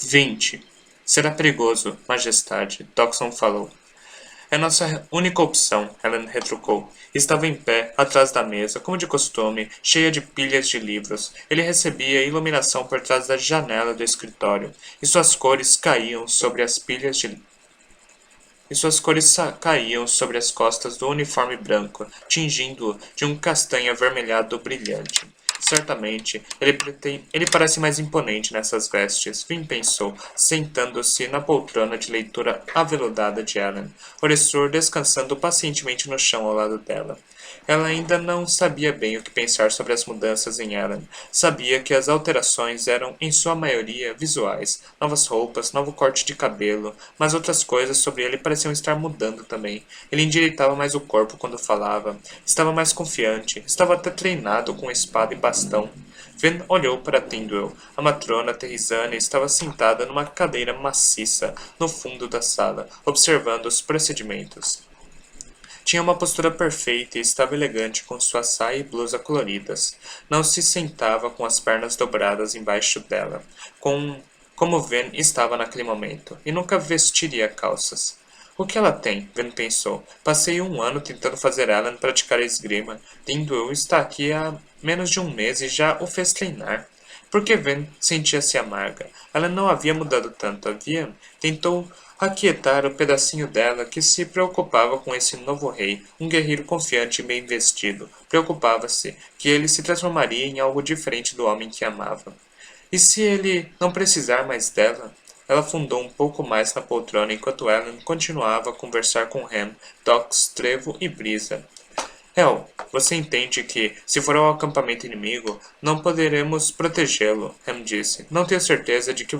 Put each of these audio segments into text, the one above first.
20. Será perigoso, majestade, Doxon falou. É nossa única opção, Helen retrucou. Estava em pé, atrás da mesa, como de costume, cheia de pilhas de livros. Ele recebia iluminação por trás da janela do escritório, e suas cores caíam sobre as pilhas de caíam sobre as costas do uniforme branco, tingindo-o de um castanho avermelhado brilhante. Certamente, ele parece mais imponente nessas vestes, Vin pensou, sentando-se na poltrona de leitura aveludada de Ellen, Orestur descansando pacientemente no chão ao lado dela. Ela ainda não sabia bem o que pensar sobre as mudanças em Ellen. Sabia que as alterações eram, em sua maioria, visuais. Novas roupas, novo corte de cabelo, mas outras coisas sobre ele pareciam estar mudando também. Ele endireitava mais o corpo quando falava. Estava mais confiante. Estava até treinado com espada e bastão. Ven olhou para Tindwell. A matrona Terrizane estava sentada numa cadeira maciça, no fundo da sala, observando os procedimentos. Tinha uma postura perfeita e estava elegante com sua saia e blusa coloridas. Não se sentava com as pernas dobradas embaixo dela, como Ven estava naquele momento, e nunca vestiria calças. O que ela tem? Ven pensou. Passei um ano tentando fazer Ellen praticar a esgrima. Tindwell está aqui há menos de um mês e já o fez treinar. Por que Ven sentia-se amarga? Ela não havia mudado tanto, havia? Tentou aquietar o pedacinho dela que se preocupava com esse novo rei, um guerreiro confiante e bem vestido. Preocupava-se que ele se transformaria em algo diferente do homem que amava. E se ele não precisar mais dela? Ela afundou um pouco mais na poltrona enquanto Ellen continuava a conversar com Ham, Dox, Trevo e Brisa. Hel, você entende que, se for ao acampamento inimigo, não poderemos protegê-lo, Ham disse. Não tenho certeza de que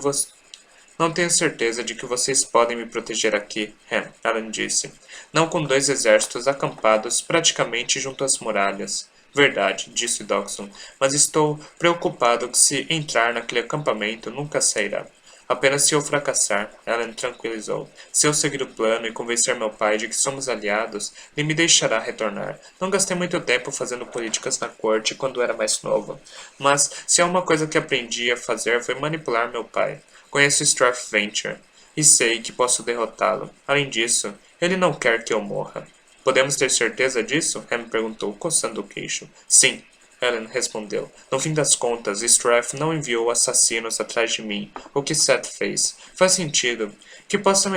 vocês podem me proteger aqui, Ham, Ellen disse. Não com dois exércitos acampados praticamente junto às muralhas. Verdade, disse Doxon, mas estou preocupado que se entrar naquele acampamento nunca sairá. Apenas se eu fracassar, Ellen tranquilizou. Se eu seguir o plano e convencer meu pai de que somos aliados, ele me deixará retornar. Não gastei muito tempo fazendo políticas na corte quando era mais novo. Mas, se há uma coisa que aprendi a fazer foi manipular meu pai. Conheço Strathventure e sei que posso derrotá-lo. Além disso, ele não quer que eu morra. Podemos ter certeza disso? Ham perguntou, coçando o queixo. Sim, Ellen respondeu. No fim das contas, Strath não enviou assassinos atrás de mim. O que Seth fez? Faz sentido. Que pessoa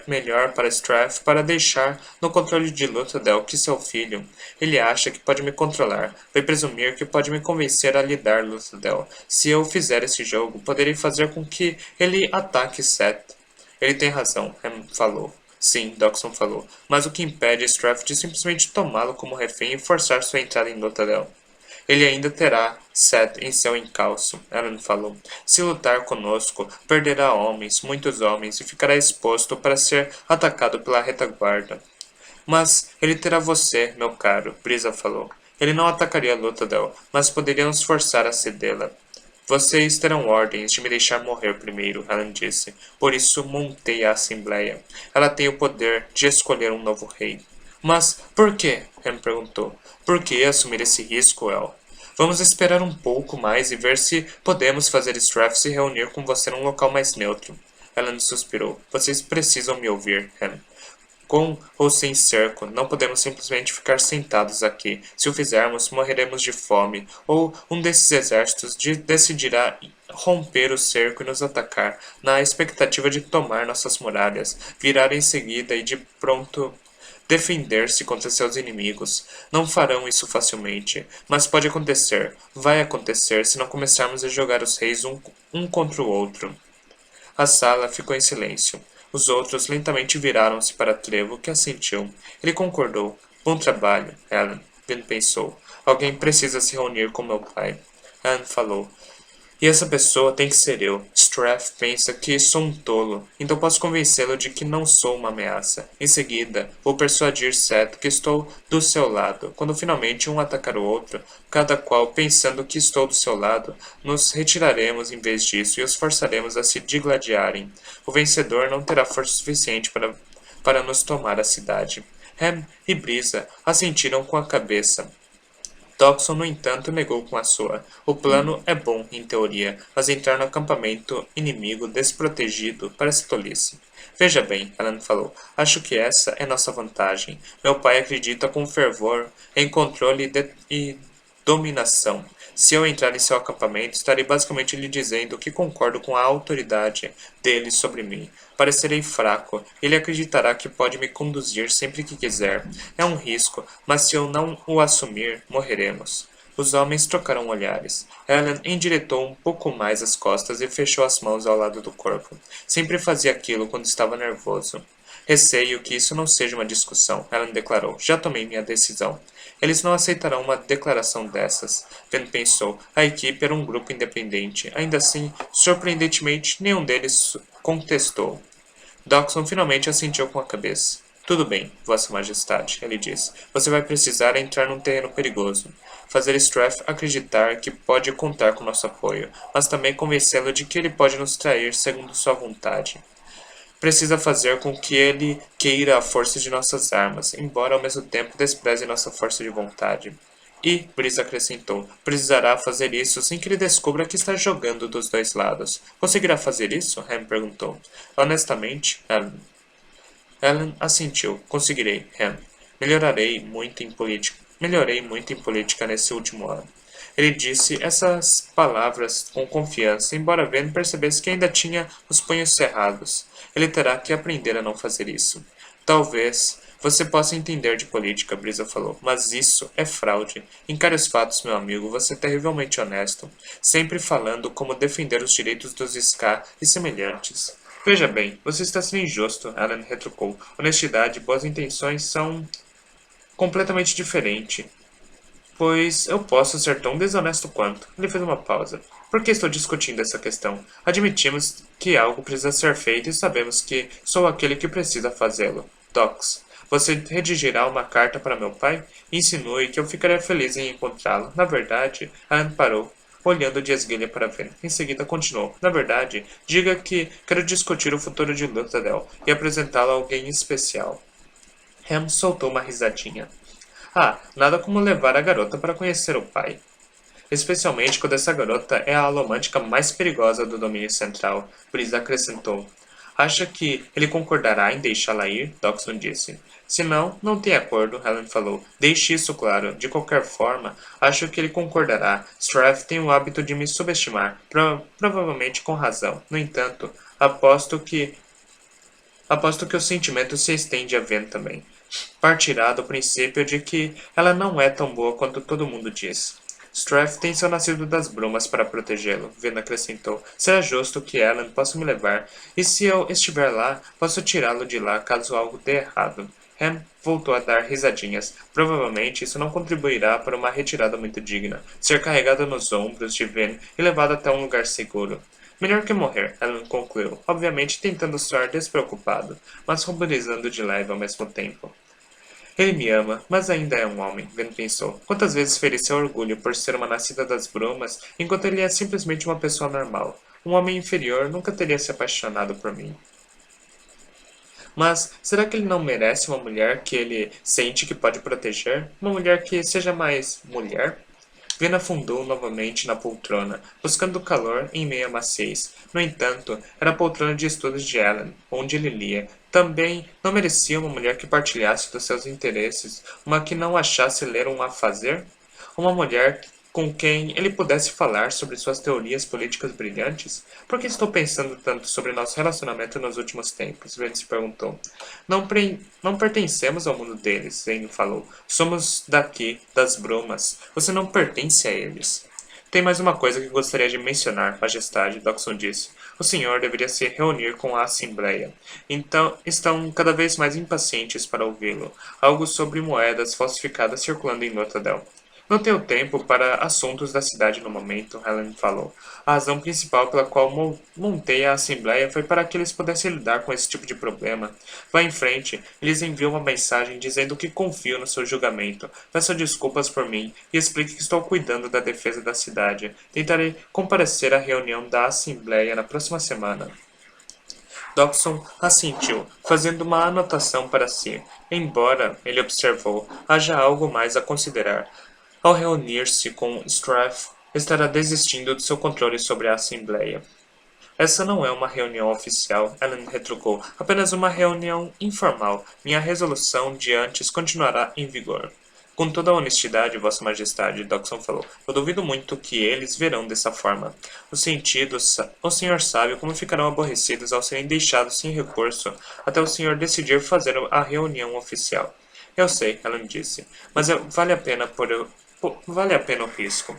melhor para Strath para deixar no controle de Luthadel que seu filho? Ele acha que pode me controlar. Vai presumir que pode me convencer a lidar Luthadel. Se eu fizer esse jogo, poderei fazer com que ele ataque Seth. Ele tem razão, Ham falou. Sim, Doxon falou, mas o que impede Strath de simplesmente tomá-lo como refém e forçar sua entrada em Luthadel? Ele ainda terá Seth em seu encalço, Ellen falou. Se lutar conosco, perderá homens, muitos homens, e ficará exposto para ser atacado pela retaguarda. Mas ele terá você, meu caro, Brisa falou. Ele não atacaria Luthadel, mas poderia nos forçar a cedê-la. Vocês terão ordens de me deixar morrer primeiro, Ellen disse. Por isso montei a Assembleia. Ela tem o poder de escolher um novo rei. Mas por quê? Ham perguntou. Por que assumir esse risco, El? Vamos esperar um pouco mais e ver se podemos fazer Strath se reunir com você num local mais neutro. Ellen suspirou. Vocês precisam me ouvir, Ham. Com ou sem cerco, não podemos simplesmente ficar sentados aqui. Se o fizermos, morreremos de fome, ou um desses exércitos decidirá romper o cerco e nos atacar, na expectativa de tomar nossas muralhas, virar em seguida e de pronto defender-se contra seus inimigos. Não farão isso facilmente, mas pode acontecer, vai acontecer se não começarmos a jogar os reis um contra o outro. A sala ficou em silêncio. Os outros lentamente viraram-se para Trevo, que assentiu. Ele concordou. Bom trabalho, Ellen. Ben pensou. Alguém precisa se reunir com meu pai. Ellen falou. E essa pessoa tem que ser eu. Strath pensa que sou um tolo, então posso convencê-lo de que não sou uma ameaça. Em seguida, vou persuadir Seth que estou do seu lado. Quando finalmente um atacar o outro, cada qual pensando que estou do seu lado, nos retiraremos em vez disso e os forçaremos a se digladiarem. O vencedor não terá força suficiente para nos tomar a cidade. Ham e Brisa assentiram com a cabeça. Dawson, no entanto, negou com a sua. O plano é bom, em teoria, mas entrar no acampamento inimigo desprotegido parece tolice. Veja bem, Alan falou, acho que essa é nossa vantagem. Meu pai acredita com fervor em controle e dominação. Se eu entrar em seu acampamento, estarei basicamente lhe dizendo que concordo com a autoridade dele sobre mim. Parecerei fraco. Ele acreditará que pode me conduzir sempre que quiser. É um risco, mas se eu não o assumir, morreremos. Os homens trocaram olhares. Ellen endireitou um pouco mais as costas e fechou as mãos ao lado do corpo. Sempre fazia aquilo quando estava nervoso. Receio que isso não seja uma discussão, Ellen declarou. Já tomei minha decisão. Eles não aceitarão uma declaração dessas. Ben pensou. A equipe era um grupo independente. Ainda assim, surpreendentemente, nenhum deles contestou. Dawson finalmente assentiu com a cabeça. Tudo bem, Vossa Majestade, ele disse. Você vai precisar entrar num terreno perigoso. Fazer Strath acreditar que pode contar com nosso apoio, mas também convencê-lo de que ele pode nos trair segundo sua vontade. Precisa fazer com que ele queira a força de nossas armas, embora ao mesmo tempo despreze nossa força de vontade. E, Brice acrescentou, precisará fazer isso sem que ele descubra que está jogando dos dois lados. Conseguirá fazer isso? Ham perguntou. Honestamente, Ellen assentiu. Conseguirei, Ham. Melhorei muito em política nesse último ano. Ele disse essas palavras com confiança, embora Ben percebesse que ainda tinha os punhos cerrados. Ele terá que aprender a não fazer isso. Talvez você possa entender de política, Brisa falou, mas isso é fraude. Encare os fatos, meu amigo, você é terrivelmente honesto, sempre falando como defender os direitos dos Ska e semelhantes. Veja bem, você está sendo injusto, Alan retrucou. Honestidade e boas intenções são completamente diferentes. Pois eu posso ser tão desonesto quanto. Ele fez uma pausa. Por que estou discutindo essa questão? Admitimos que algo precisa ser feito e sabemos que sou aquele que precisa fazê-lo. Docs, você redigirá uma carta para meu pai? Insinue que eu ficaria feliz em encontrá-lo. Na verdade, Anne parou, olhando de esguelha para ver. Em seguida continuou. Na verdade, diga que quero discutir o futuro de Luthadel e apresentá-lo a alguém especial. Ham soltou uma risadinha. Ah, nada como levar a garota para conhecer o pai. Especialmente quando essa garota é a alomântica mais perigosa do domínio central, Brisa acrescentou. Acha que ele concordará em deixá-la ir? Dawson disse. Se não, não tem acordo, Helen falou. Deixe isso claro. De qualquer forma, acho que ele concordará. Strath tem o hábito de me subestimar, provavelmente com razão. No entanto, aposto que o sentimento se estende a Ven também. Partirá do princípio de que ela não é tão boa quanto todo mundo diz. Strath tem seu nascido das brumas para protegê-lo, Ven acrescentou. Será justo que Ellen possa me levar, e se eu estiver lá, posso tirá-lo de lá caso algo dê errado. Ham voltou a dar risadinhas. Provavelmente isso não contribuirá para uma retirada muito digna. Ser carregado nos ombros de Ven e levado até um lugar seguro. Melhor que morrer, Ellen concluiu, obviamente tentando soar despreocupado, mas ruborizando de leve ao mesmo tempo. Ele me ama, mas ainda é um homem, Ben pensou. Quantas vezes feri seu orgulho por ser uma nascida das brumas, enquanto ele é simplesmente uma pessoa normal. Um homem inferior nunca teria se apaixonado por mim. Mas será que ele não merece uma mulher que ele sente que pode proteger? Uma mulher que seja mais mulher? Vena afundou novamente na poltrona, buscando calor em meio à maciez. No entanto, era a poltrona de estudos de Ellen, onde ele lia. Também não merecia uma mulher que partilhasse dos seus interesses, uma que não achasse ler um a fazer? Uma mulher com quem ele pudesse falar sobre suas teorias políticas brilhantes? Por que estou pensando tanto sobre nosso relacionamento nos últimos tempos? Vane se perguntou. Não pertencemos ao mundo deles, Zane falou. Somos daqui, das brumas. Você não pertence a eles. Tem mais uma coisa que gostaria de mencionar, Majestade, Dawson disse. O senhor deveria se reunir com a Assembleia. Então, estão cada vez mais impacientes para ouvi-lo. Algo sobre moedas falsificadas circulando em Notadel. Não tenho tempo para assuntos da cidade no momento, Helen falou. A razão principal pela qual montei a Assembleia foi para que eles pudessem lidar com esse tipo de problema. Vá em frente, eles enviam uma mensagem dizendo que confio no seu julgamento. Peço desculpas por mim e explique que estou cuidando da defesa da cidade. Tentarei comparecer à reunião da Assembleia na próxima semana. Dawson assentiu, fazendo uma anotação para si. Embora, ele observou, haja algo mais a considerar. Ao reunir-se com Strath, estará desistindo de seu controle sobre a Assembleia. Essa não é uma reunião oficial, Ellen retrucou. Apenas uma reunião informal. Minha resolução de antes continuará em vigor. Com toda a honestidade, Vossa Majestade, Dodson falou, eu duvido muito que eles verão dessa forma. O senhor sabe como ficarão aborrecidos ao serem deixados sem recurso até o senhor decidir fazer a reunião oficial. Eu sei, Ellen disse, mas vale a pena o risco.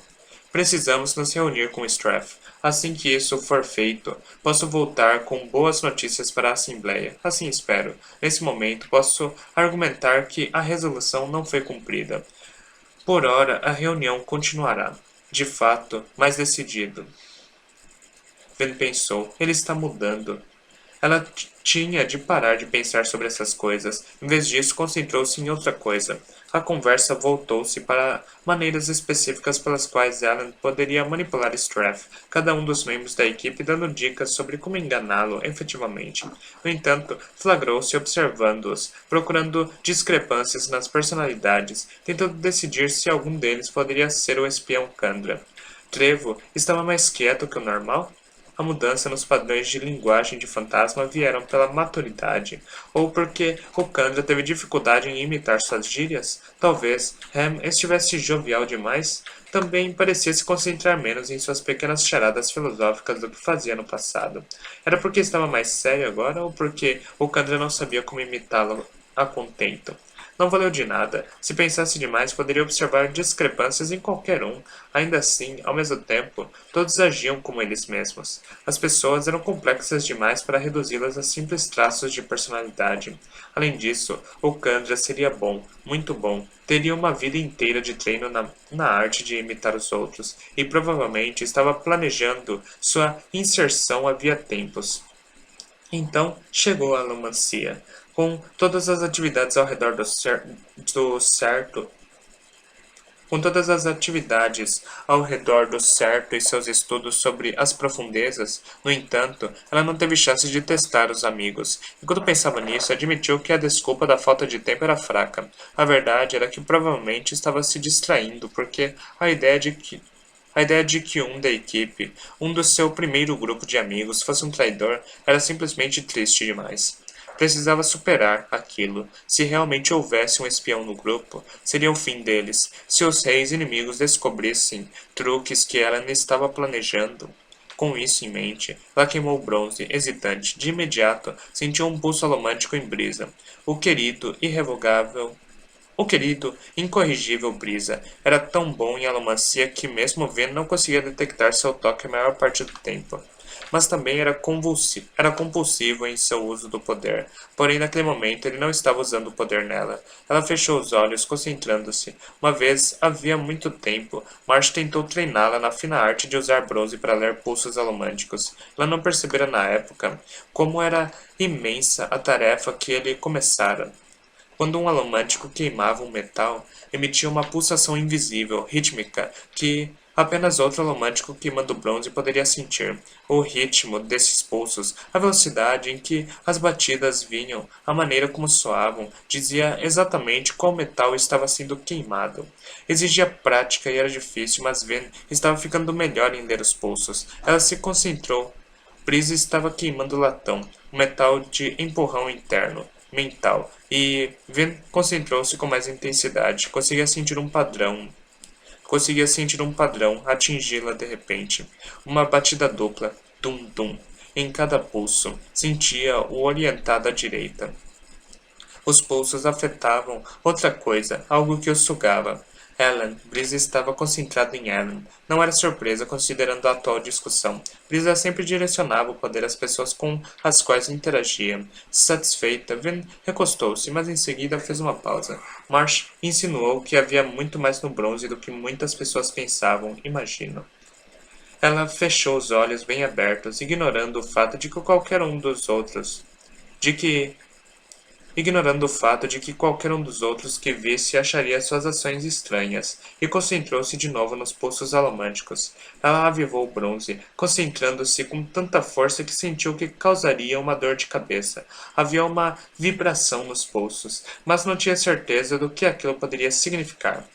Precisamos nos reunir com Strath. Assim que isso for feito, posso voltar com boas notícias para a Assembleia. Assim espero. Nesse momento, posso argumentar que a resolução não foi cumprida. Por ora, a reunião continuará. De fato, mais decidido. Ben pensou. Ele está mudando. Ela tinha de parar de pensar sobre essas coisas. Em vez disso, concentrou-se em outra coisa. A conversa voltou-se para maneiras específicas pelas quais Alan poderia manipular Strath, cada um dos membros da equipe dando dicas sobre como enganá-lo efetivamente. No entanto, flagrou-se observando-os, procurando discrepâncias nas personalidades, tentando decidir se algum deles poderia ser o espião Candra. Trevo estava mais quieto que o normal? A mudança nos padrões de linguagem de fantasma vieram pela maturidade, ou porque Rokandra teve dificuldade em imitar suas gírias? Talvez Ham estivesse jovial demais? Também parecia se concentrar menos em suas pequenas charadas filosóficas do que fazia no passado. Era porque estava mais sério agora, ou porque Rokandra não sabia como imitá-lo a contento? Não valeu de nada. Se pensasse demais, poderia observar discrepâncias em qualquer um. Ainda assim, ao mesmo tempo, todos agiam como eles mesmos. As pessoas eram complexas demais para reduzi-las a simples traços de personalidade. Além disso, o Kandra seria bom, muito bom. Teria uma vida inteira de treino na arte de imitar os outros, e provavelmente estava planejando sua inserção havia tempos. Então chegou a alomancia, com todas as atividades ao redor do certo, com todas as atividades ao redor do certo e seus estudos sobre as profundezas. No entanto, ela não teve chance de testar os amigos. Enquanto pensava nisso, admitiu que a desculpa da falta de tempo era fraca. A verdade era que provavelmente estava se distraindo, porque a ideia de que um da equipe, um do seu primeiro grupo de amigos, fosse um traidor era simplesmente triste demais. Precisava superar aquilo. Se realmente houvesse um espião no grupo, seria o fim deles. Se os reis inimigos descobrissem truques que ela estava planejando. Com isso em mente, ela queimou o bronze, hesitante. De imediato, sentiu um pulso romântico em brisa. O querido, incorrigível Brisa era tão bom em alomancia que mesmo vendo não conseguia detectar seu toque a maior parte do tempo. Mas também era compulsivo em seu uso do poder. Porém, naquele momento, ele não estava usando o poder nela. Ela fechou os olhos, concentrando-se. Uma vez, havia muito tempo, Marsh tentou treiná-la na fina arte de usar bronze para ler pulsos alomânticos. Ela não percebera na época como era imensa a tarefa que ele começara. Quando um alomântico queimava um metal, emitia uma pulsação invisível, rítmica, que apenas outro alomântico queimando bronze poderia sentir. O ritmo desses pulsos, a velocidade em que as batidas vinham, a maneira como soavam, dizia exatamente qual metal estava sendo queimado. Exigia prática e era difícil, mas Ven estava ficando melhor em ler os pulsos. Ela se concentrou. Brisa estava queimando latão, um metal de empurrão interno mental, e Ven concentrou-se com mais intensidade. Conseguia sentir um padrão atingi-la de repente. Uma batida dupla, dum-dum, em cada pulso. Sentia-o orientado à direita. Os pulsos afetavam outra coisa, algo que o sugava. Ellen, Brisa estava concentrada em Ellen. Não era surpresa, considerando a atual discussão. Brisa sempre direcionava o poder às pessoas com as quais interagia. Satisfeita, Ven recostou-se, mas em seguida fez uma pausa. Marsh insinuou que havia muito mais no bronze do que muitas pessoas pensavam, imagino. Ela fechou os olhos bem abertos, ignorando o fato de que qualquer um dos outros de que ignorando o fato de que qualquer um dos outros que visse acharia suas ações estranhas, e concentrou-se de novo nos pulsos alomânticos. Ela avivou o bronze, concentrando-se com tanta força que sentiu que causaria uma dor de cabeça. Havia uma vibração nos pulsos, mas não tinha certeza do que aquilo poderia significar.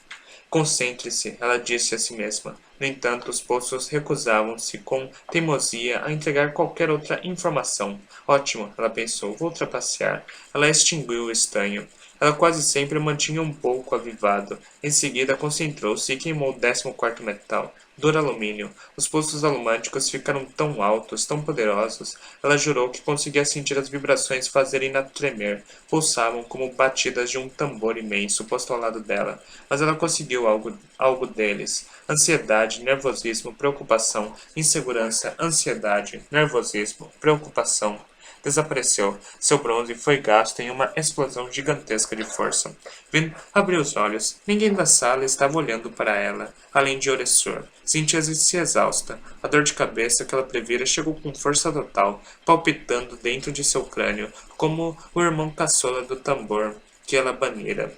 Concentre-se, ela disse a si mesma. No entanto, os poços recusavam-se com teimosia a entregar qualquer outra informação. Ótimo, ela pensou, vou trapacear. Ela extinguiu o estanho. Ela quase sempre o mantinha um pouco avivado. Em seguida, concentrou-se e queimou o 14º metal. Duro alumínio. Os pulsos alumânticos ficaram tão altos, tão poderosos. Ela jurou que conseguia sentir as vibrações fazerem-na tremer. Pulsavam como batidas de um tambor imenso posto ao lado dela. Mas ela conseguiu algo deles. Ansiedade, nervosismo, preocupação, insegurança, ansiedade, nervosismo, preocupação. Desapareceu. Seu bronze foi gasto em uma explosão gigantesca de força. Vin abriu os olhos. Ninguém da sala estava olhando para ela, além de Oressur. Sentia-se exausta. A dor de cabeça que ela previra chegou com força total, palpitando dentro de seu crânio, como o irmão caçula do tambor que ela banira.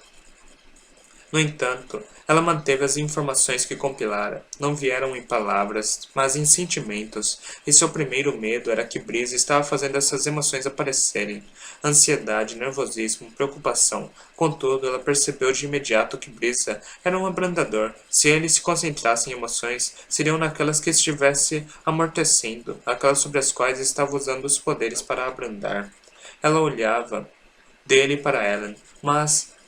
No entanto, ela manteve as informações que compilara. Não vieram em palavras, mas em sentimentos, e seu primeiro medo era que Brisa estava fazendo essas emoções aparecerem. Ansiedade, nervosismo, preocupação. Contudo, ela percebeu de imediato que Brisa era um abrandador. Se ele se concentrasse em emoções, seriam naquelas que estivesse amortecendo, aquelas sobre as quais estava usando os poderes para abrandar. Ela olhava dele para Ellen, mas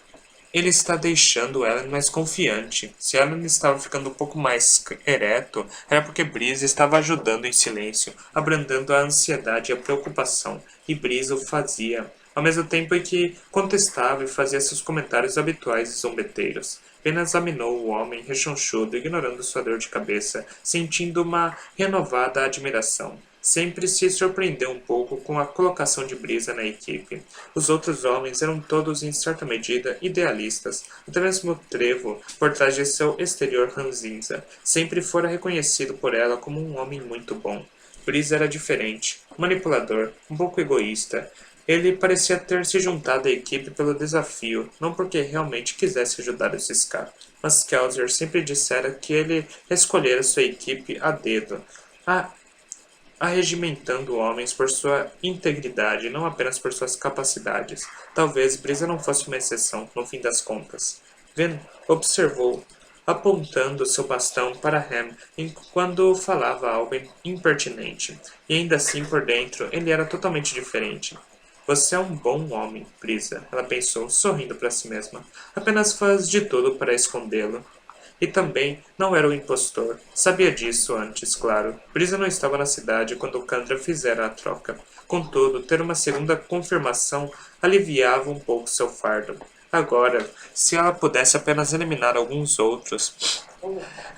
ele está deixando Ellen mais confiante. Se Ellen estava ficando um pouco mais ereto, era porque Breeze estava ajudando em silêncio, abrandando a ansiedade e a preocupação, e Breeze o fazia, ao mesmo tempo em que contestava e fazia seus comentários habituais e zombeteiros. Ben examinou o homem rechonchudo, ignorando sua dor de cabeça, sentindo uma renovada admiração. Sempre se surpreendeu um pouco com a colocação de Brisa na equipe. Os outros homens eram todos, em certa medida, idealistas. Até mesmo Trevo, por trás de seu exterior ranzinza, sempre fora reconhecido por ela como um homem muito bom. Brisa era diferente, manipulador, um pouco egoísta. Ele parecia ter se juntado à equipe pelo desafio, não porque realmente quisesse ajudar o Ciscar. Mas Kelzer sempre dissera que ele escolhera sua equipe a dedo, arregimentando homens por sua integridade, não apenas por suas capacidades. Talvez Brisa não fosse uma exceção, no fim das contas. Ven observou, apontando seu bastão para Ham enquanto falava algo impertinente. E ainda assim, por dentro, ele era totalmente diferente. Você é um bom homem, Brisa, ela pensou, sorrindo para si mesma. Apenas faz de tudo para escondê-lo. E também não era um impostor. Sabia disso antes, claro. Brisa não estava na cidade quando Candra fizera a troca. Contudo, ter uma segunda confirmação aliviava um pouco seu fardo. Agora, se ela pudesse apenas eliminar alguns outros.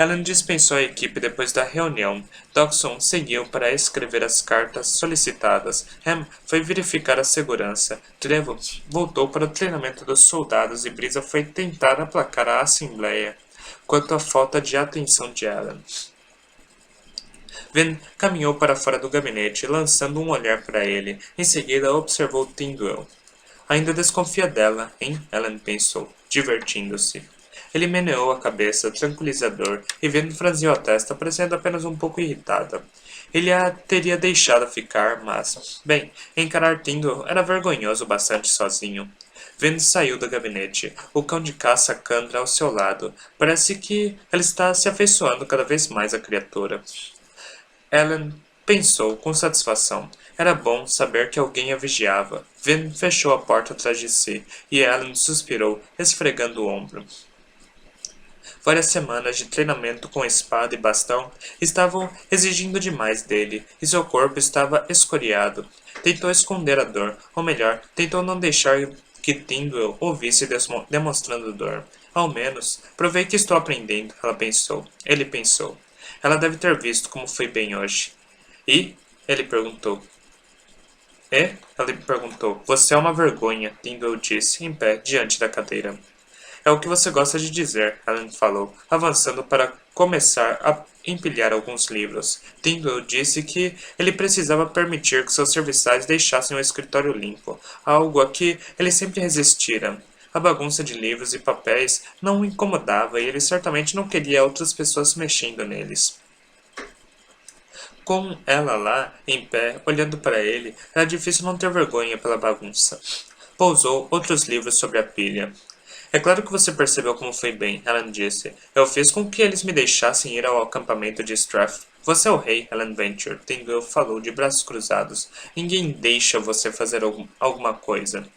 Ellen dispensou a equipe depois da reunião. Dawson seguiu para escrever as cartas solicitadas. Ham foi verificar a segurança. Trevo voltou para o treinamento dos soldados e Brisa foi tentar aplacar a assembleia quanto à falta de atenção de Ellen. Ven caminhou para fora do gabinete, lançando um olhar para ele. Em seguida, observou Tyndall. Ainda desconfia dela, hein? Ellen pensou, divertindo-se. Ele meneou a cabeça, tranquilizador, e Ven franziu a testa, parecendo apenas um pouco irritada. Ele a teria deixado ficar, mas... Bem, encarar Tyndall era vergonhoso bastante sozinho. Ven saiu do gabinete, o cão de caça Candra ao seu lado. Parece que ela está se afeiçoando cada vez mais à criatura. Ellen pensou com satisfação. Era bom saber que alguém a vigiava. Ven fechou a porta atrás de si, e Ellen suspirou, esfregando o ombro. Várias semanas de treinamento com espada e bastão estavam exigindo demais dele, e seu corpo estava escoriado. Tentou esconder a dor, ou melhor, tentou não deixar que Tyndall ouvisse demonstrando dor. Ao menos, provei que estou aprendendo, ela pensou. Ele pensou. Ela deve ter visto como fui bem hoje. E? Ele perguntou. E? Ela perguntou. Você é uma vergonha, Tyndall disse, em pé, diante da cadeira. É o que você gosta de dizer, Ellen falou, avançando para começar a empilhar alguns livros. Tyndall disse que ele precisava permitir que seus serviçais deixassem o escritório limpo, algo a que ele sempre resistira. A bagunça de livros e papéis não o incomodava e ele certamente não queria outras pessoas mexendo neles. Com ela lá, em pé, olhando para ele, era difícil não ter vergonha pela bagunça. Pousou outros livros sobre a pilha. É claro que você percebeu como foi bem, Helen disse. Eu fiz com que eles me deixassem ir ao acampamento de Strath. Você é o rei, Helen Venture, Tyndale falou de braços cruzados. Ninguém deixa você fazer alguma coisa.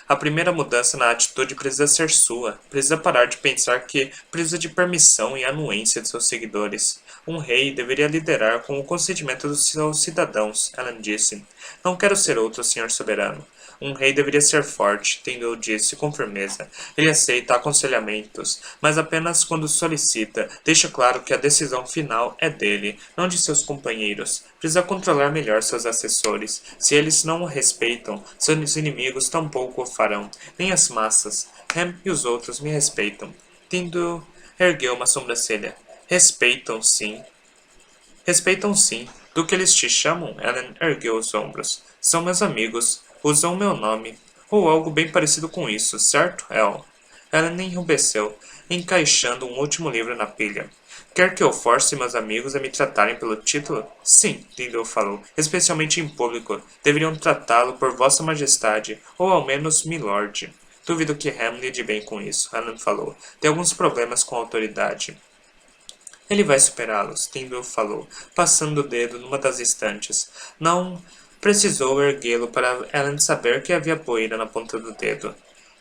A primeira mudança na atitude precisa ser sua. Precisa parar de pensar que precisa de permissão e anuência de seus seguidores. Um rei deveria liderar com o consentimento dos seus cidadãos, Ellen disse. Não quero ser outro, senhor soberano. Um rei deveria ser forte, Tyndale disse com firmeza. Ele aceita aconselhamentos, mas apenas quando solicita. Deixa claro que a decisão final é dele, não de seus companheiros. Precisa controlar melhor seus assessores. Se eles não o respeitam, seus inimigos tampouco o farão. Nem as massas. Ham e os outros me respeitam. Tyndale ergueu uma sobrancelha. Respeitam, sim. Respeitam sim. Do que eles te chamam? Ellen ergueu os ombros. São meus amigos. Usam meu nome. Ou algo bem parecido com isso, certo, El? Ellen enrubesceu, encaixando um último livro na pilha. Quer que eu force meus amigos a me tratarem pelo título? Sim, Tyndale falou. Especialmente em público. Deveriam tratá-lo por Vossa Majestade, ou ao menos Milord. Duvido que Ham lide bem com isso, Ellen falou. Tem alguns problemas com a autoridade. Ele vai superá-los, Tyndale falou, passando o dedo numa das estantes. Não precisou erguê-lo para Ellen saber que havia poeira na ponta do dedo.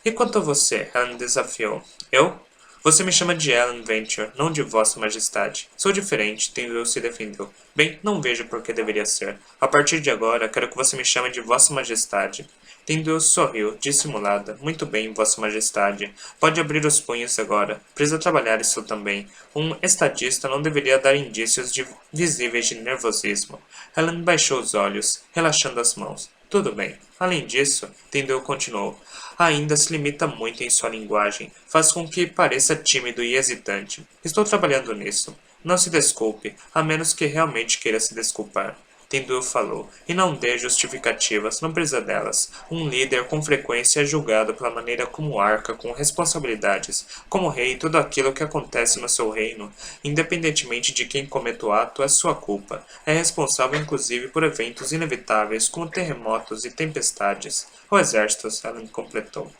E quanto a você? Ellen desafiou. Eu? Você me chama de Ellen Venture, não de Vossa Majestade. Sou diferente, Tyndale se defendeu. Bem, não vejo por que deveria ser. A partir de agora, quero que você me chame de Vossa Majestade. Tyndale sorriu, dissimulada. Muito bem, Vossa Majestade. Pode abrir os punhos agora. Precisa trabalhar isso também. Um estadista não deveria dar indícios visíveis de nervosismo. Helen baixou os olhos, relaxando as mãos. Tudo bem. Além disso, Tyndale continuou. Ainda se limita muito em sua linguagem. Faz com que pareça tímido e hesitante. Estou trabalhando nisso. Não se desculpe, a menos que realmente queira se desculpar. Tyndale falou, e não dê justificativas, não precisa delas. Um líder com frequência é julgado pela maneira como arca com responsabilidades. Como rei, tudo aquilo que acontece no seu reino, independentemente de quem cometa o ato, é sua culpa. É responsável inclusive por eventos inevitáveis como terremotos e tempestades. O exército, Ellen completou.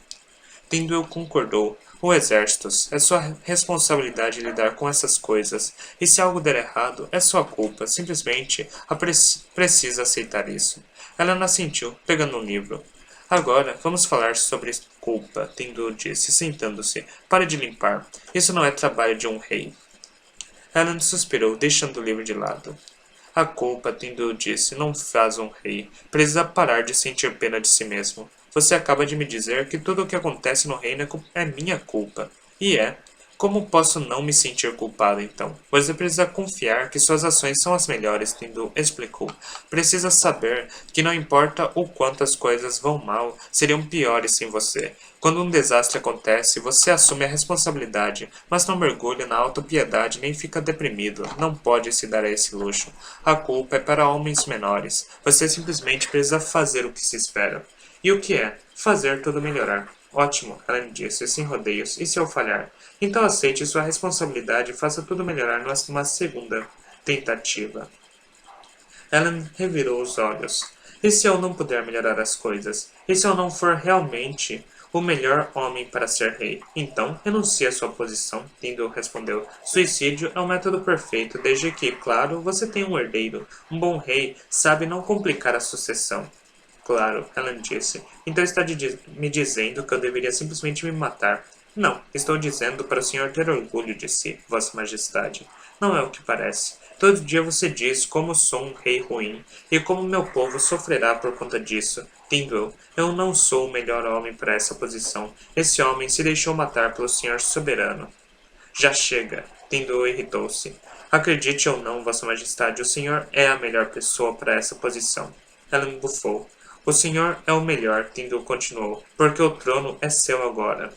Tyndale concordou. O exército. É sua responsabilidade lidar com essas coisas. E se algo der errado, é sua culpa. Simplesmente precisa aceitar isso. Ela assentiu, pegando um livro. Agora, vamos falar sobre culpa, Tyndale disse, sentando-se. Pare de limpar. Isso não é trabalho de um rei. Ellen suspirou, deixando o livro de lado. A culpa, Tyndale disse, não faz um rei. Precisa parar de sentir pena de si mesmo. Você acaba de me dizer que tudo o que acontece no reino é minha culpa. E é. Como posso não me sentir culpado, então? Você precisa confiar que suas ações são as melhores, Tyndale explicou. Precisa saber que não importa o quanto as coisas vão mal, seriam piores sem você. Quando um desastre acontece, você assume a responsabilidade, mas não mergulha na autopiedade nem fica deprimido. Não pode se dar a esse luxo. A culpa é para homens menores. Você simplesmente precisa fazer o que se espera. E o que é? Fazer tudo melhorar. Ótimo, Ellen disse, sem rodeios. E se eu falhar? Então aceite sua responsabilidade e faça tudo melhorar numa segunda tentativa. Ellen revirou os olhos. E se eu não puder melhorar as coisas? E se eu não for realmente o melhor homem para ser rei? Então, renuncie à sua posição, Tyndale respondeu. Suicídio é um método perfeito, desde que, claro, você tenha um herdeiro. Um bom rei sabe não complicar a sucessão. Claro, Ellen disse. Então está me dizendo que eu deveria simplesmente me matar. Não, estou dizendo para o senhor ter orgulho de si, Vossa Majestade. Não é o que parece. Todo dia você diz como sou um rei ruim, e como meu povo sofrerá por conta disso. Tyndale, eu não sou o melhor homem para essa posição. Esse homem se deixou matar pelo senhor soberano. Já chega. Tyndale irritou-se. Acredite ou não, Vossa Majestade, o senhor é a melhor pessoa para essa posição. Ellen bufou. O senhor é o melhor, Tyndale continuou, porque o trono é seu agora.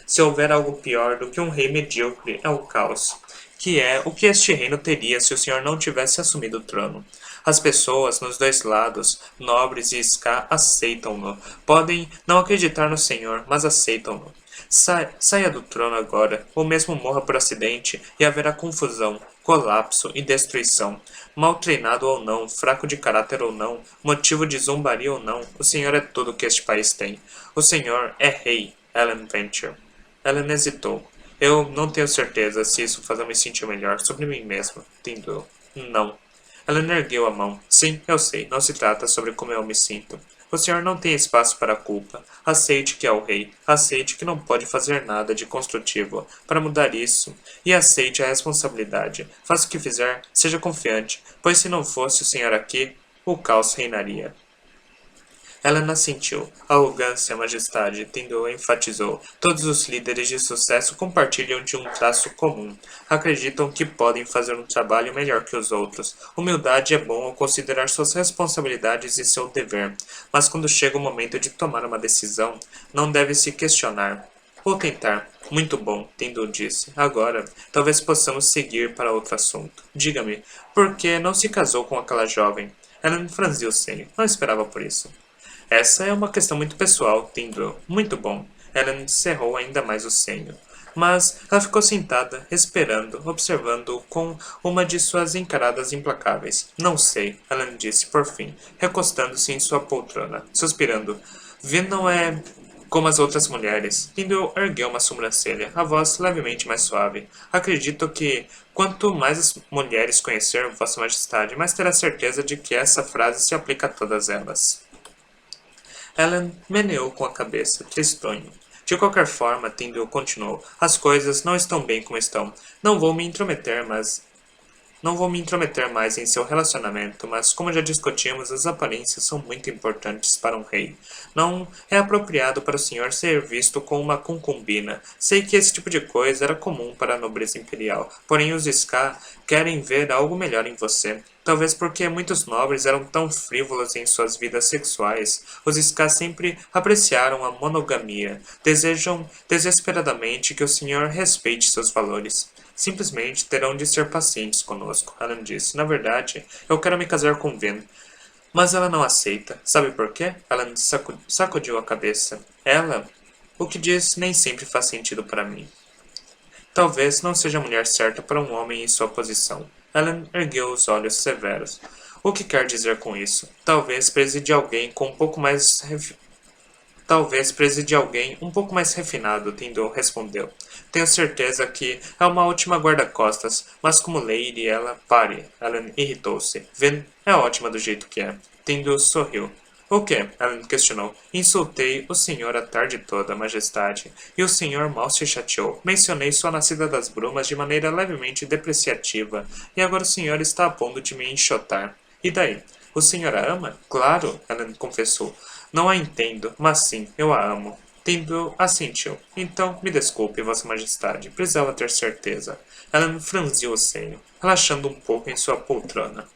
Se houver algo pior do que um rei medíocre, é o caos, que é o que este reino teria se o senhor não tivesse assumido o trono. As pessoas nos dois lados, nobres e Ska, aceitam-no. Podem não acreditar no senhor, mas aceitam-no. Saia do trono agora, ou mesmo morra por acidente, e haverá confusão, colapso e destruição. Mal treinado ou não, fraco de caráter ou não, motivo de zombaria ou não, o senhor é tudo que este país tem. O senhor é rei. Ellen Venture. Ellen hesitou. Eu não tenho certeza se isso faz eu me sentir melhor sobre mim mesma. Tyndall. Não. Ellen ergueu a mão. Sim, eu sei. Não se trata sobre como eu me sinto. O senhor não tem espaço para a culpa. Aceite que é o rei. Aceite que não pode fazer nada de construtivo para mudar isso. E aceite a responsabilidade. Faça o que fizer, seja confiante, pois se não fosse o senhor aqui, o caos reinaria. Ela assentiu. Arrogância, majestade, Tyndall enfatizou. Todos os líderes de sucesso compartilham de um traço comum. Acreditam que podem fazer um trabalho melhor que os outros. Humildade é bom ao considerar suas responsabilidades e seu dever. Mas quando chega o momento de tomar uma decisão, não deve se questionar. Vou tentar. Muito bom, Tyndall disse. Agora, talvez possamos seguir para outro assunto. Diga-me, por que não se casou com aquela jovem? Ela franziu o senho. Não esperava por isso. Essa é uma questão muito pessoal, Tyndall. Muito bom. Ellen cerrou ainda mais o senho. Mas ela ficou sentada, esperando, observando-o com uma de suas encaradas implacáveis. Não sei, Ellen disse, por fim, recostando-se em sua poltrona, suspirando. Vin não é como as outras mulheres. Tyndall ergueu uma sobrancelha, a voz levemente mais suave. Acredito que, quanto mais as mulheres conhecer Vossa Majestade, mais terá certeza de que essa frase se aplica a todas elas. Ellen meneou com a cabeça, tristonho. De qualquer forma, Tyndall continuou. As coisas não estão bem como estão. Não vou me intrometer mais em seu relacionamento, mas como já discutimos, as aparências são muito importantes para um rei. Não é apropriado para o senhor ser visto como uma concubina. Sei que esse tipo de coisa era comum para a nobreza imperial, porém os Ska querem ver algo melhor em você. Talvez porque muitos nobres eram tão frívolos em suas vidas sexuais, os Ska sempre apreciaram a monogamia. Desejam desesperadamente que o senhor respeite seus valores. Simplesmente terão de ser pacientes conosco, Alan disse. Na verdade, eu quero me casar com Vin. Mas ela não aceita. Sabe por quê? Alan sacudiu a cabeça. Ela? O que diz nem sempre faz sentido para mim. Talvez não seja a mulher certa para um homem em sua posição. Alan ergueu os olhos severos. O que quer dizer com isso? Talvez preside alguém com um pouco mais Talvez preside alguém um pouco mais refinado, Tyndall respondeu. Tenho certeza que é uma ótima guarda-costas, mas como Lady ela... Pare, Ellen irritou-se. Ven é ótima do jeito que é. Tyndall sorriu. O que? Ellen questionou. Insultei o senhor a tarde toda, majestade, e o senhor mal se chateou. Mencionei sua nascida das brumas de maneira levemente depreciativa, e agora o senhor está a ponto de me enxotar. E daí? O senhor a ama? Claro, Ellen confessou. Não a entendo, mas sim, eu a amo. Tyndall assentiu. Então, me desculpe, Vossa Majestade. Precisava ter certeza. Ellen franziu o senho, relaxando um pouco em sua poltrona.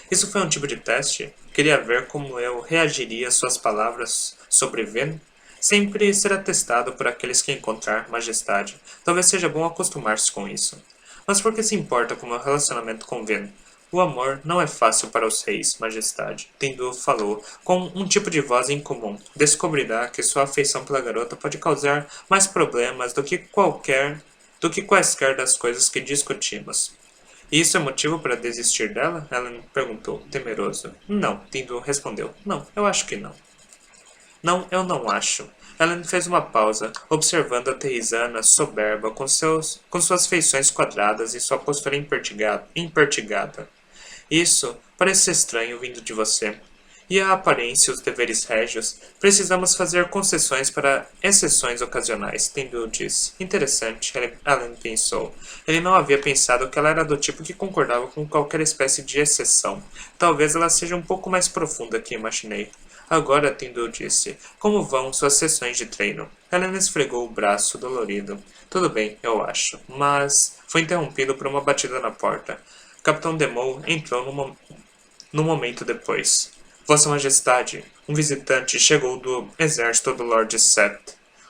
Isso foi um tipo de teste? Queria ver como eu reagiria às suas palavras sobre Ven? Sempre será testado por aqueles que encontrar Majestade. Talvez seja bom acostumar-se com isso. Mas por que se importa com meu relacionamento com Ven? O amor não é fácil para os reis, Majestade. Tyndall falou, com um tipo de voz incomum. Descobrirá que sua afeição pela garota pode causar mais problemas do que quaisquer das coisas que discutimos. E isso é motivo para desistir dela? Ellen perguntou, temeroso. Não, Tyndall respondeu. Não, eu acho que não. Não, eu não acho. Ellen fez uma pausa, observando a Terrizana soberba com suas feições quadradas e sua postura impertigada. Isso parece estranho vindo de você. E a aparência e os deveres régios, precisamos fazer concessões para exceções ocasionais, Tyndall disse. Interessante, Alan pensou. Ele não havia pensado que ela era do tipo que concordava com qualquer espécie de exceção. Talvez ela seja um pouco mais profunda que imaginei. Agora, Tyndall disse, como vão suas sessões de treino? Helen esfregou o braço dolorido. Tudo bem, eu acho. Mas... Foi interrompido por uma batida na porta. Capitão Demou entrou no momento depois. Vossa Majestade, um visitante chegou do exército do Lord Set.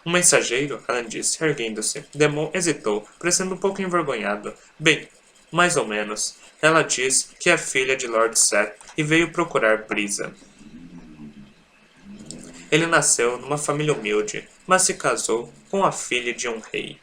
Um mensageiro? Alan disse, erguendo-se. Demon hesitou, parecendo um pouco envergonhado. Bem, mais ou menos. Ela diz que é filha de Lord Set e veio procurar Brisa. Ele nasceu numa família humilde, mas se casou com a filha de um rei.